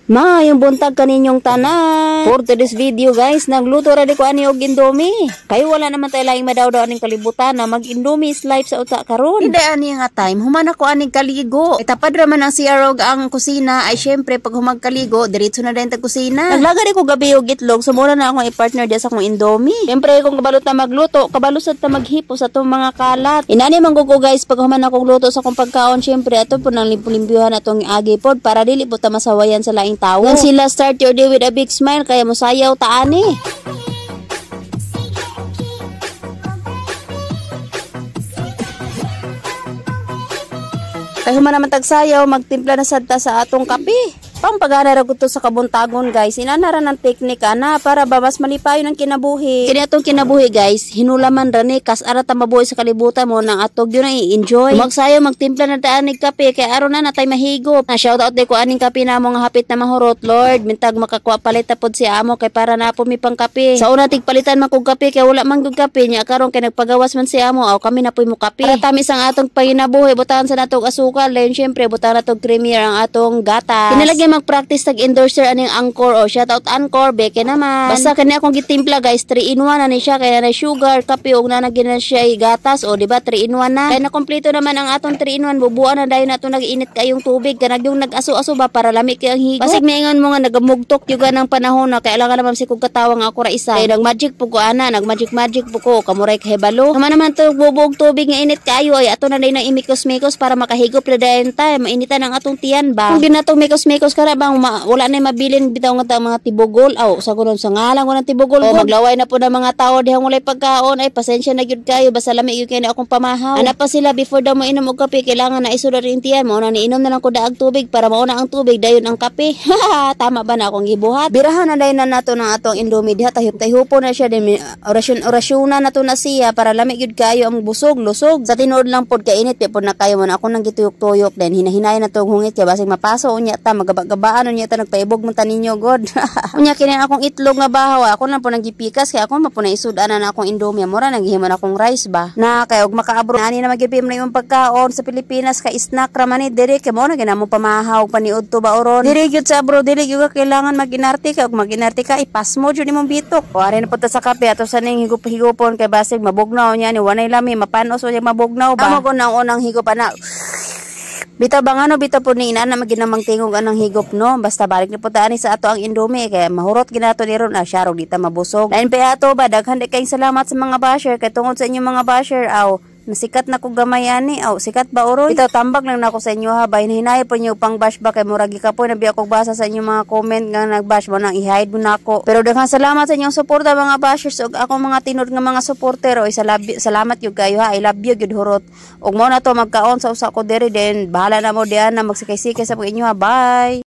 Yung buntag kaninyong tanan. For today's video guys, nagluto ra di ko ani og Indomie. Kayo wala naman tayo laing madaw-daw aning kalibutan na mag-Indomie is life sa uta karon. Hindi ani nga time, human ako aning kaligo. Tapad ra man ang CR og ang kusina ay syempre pag humagkaligo, diretso na din ta kusina. Naglaga di ko gabi og itlog, sumuna na akong i-partner dia sa akong Indomie. Syempre kung kabalot na magluto, kabalusad ta maghipo sa tong mga kalat. Inani man ko guys pag human akong luto sa akong pagkaon, syempre ato po nang limpulimbyuhan atong agi pod para dili po ta masawayan sa laing tao. Nang sila start your day with a big smile kaya mosayaw taani. Kaya human naman tagsayaw, magtimpla na sadta sa atong kape. Pampagana ra ko to sa kabuntagon guys. Inanara ng teknik ana para ba mas malipayon ang kinabuhi. Kini atong kinabuhi guys, hinulaman ra ni kas ara ta mabuhi sa kalibutan mo nang atog yun ay enjoy. Magsayo magtimpla na taan nig kape kay aron na natay mahigop. Na shout out day ko aning kape namo nga hapit na mahurot Lord. Mintag makakuha palita pod si amo kay para na po mi pang kape. Sa una tig palitan man kog kape kay wala man gud kape nya karon kay nagpagawas man si amo aw kami na poy mo kape. Para tamis ang atong panginabuhi butahan sa natog asukal then syempre butahan natog creamier ang atong gatas. Kinalagyan mag-practice tag-endorser aning Angkor o shoutout Angkor beke naman. Basta kani akong gitimpla guys 3 in 1 na ni siya kaya na sugar, kape ug nanagyan na siya gatas o di ba 3 in 1 na. Kaya na kompleto naman ang atong 3 in 1 bubuan na dayon nato nag-init kayong tubig kanag yung nag-aso-aso ba para lami kay ang higop. Basig miingon mo nga nagamugtok yung ganang panahon na kailangan naman si kog katawang ako ra isa. Kaya nag-magic po ko ana, nag-magic po ko kamuray kahibalo. Naman to bubuog tubig nga init kayo ay ato na dayon nang imikos-mikos para makahigop na dayon ta mainitan ang atong tiyan ba. Kung ginatong mikos-mikos kara bang wala na mabilin bitaw nga mga tibugol aw sa kunon sa ngalan ko ng tibugol o maglaway na po ng mga tao dihang walay pagkaon ay pasensya na gyud kayo basta lami gyud kay na akong pamahaw. Ana pa sila before daw mo inom og kape kailangan na isudar rin tiyan mo na niinom na lang ko daag tubig para mauna ang tubig dayon ang kape. Tama ba na akong gibuhat? Birahan na dayon na nato ng atong Indomie diha tayo-tayo na siya din orasyon na nato na siya para lami gyud kayo ang busog lusog sa tinuod lang pod kay init pod na kayo mo na ako nang gituyok-tuyok then hinahinay na tong hungit kay basig mapaso unya ta magaba-gabaan unya ta nagpaibog man ta ninyo god. Unya kini akong itlog nga bahaw ako lang po naggipikas kay ako mapo na isudanan na akong Indomie mura naghiman akong rice ba na kay og makaabro ani na magipim na yung pagkaon sa Pilipinas kay snack ra man ni dire kay mo na ginamo pamahaw paniud to ba oron dire gyud sa abro dire gyud kailangan maginarte kay og maginarte ka ipas mo jud imong bitok o ari na punta sa kape ato sa ning higop-higopon kay basig mabugnaw nya ni wanay lami mapanos o mabugnaw ba amo ko nang unang higop ana. Bitaw bang ano bitaw po ni ina na maginamang tingog anang higop no basta balik ni puta ani sa ato ang Indomie kay mahurot ginato ni ron syarog dita mabusog lain pa ato ba daghan di kayong salamat sa mga basher kay tungod sa inyong mga basher aw nasikat na ko gamay ani aw sikat ba oron bitaw tambag lang nako sa inyo ha bay hinay po niyo pang bash ba kay muragi ka po nabi ako basa sa inyong mga comment nga nagbash mo nang i-hide mo nako pero daghan salamat sa inyong suporta mga bashers ug ako mga tinod nga mga supporter o salamat gyud kayo ha I love you gyud hurot ug mo na to magkaon sa usa ko diri den bahala na mo diyan na magsikay-sikay sa inyo ha bye.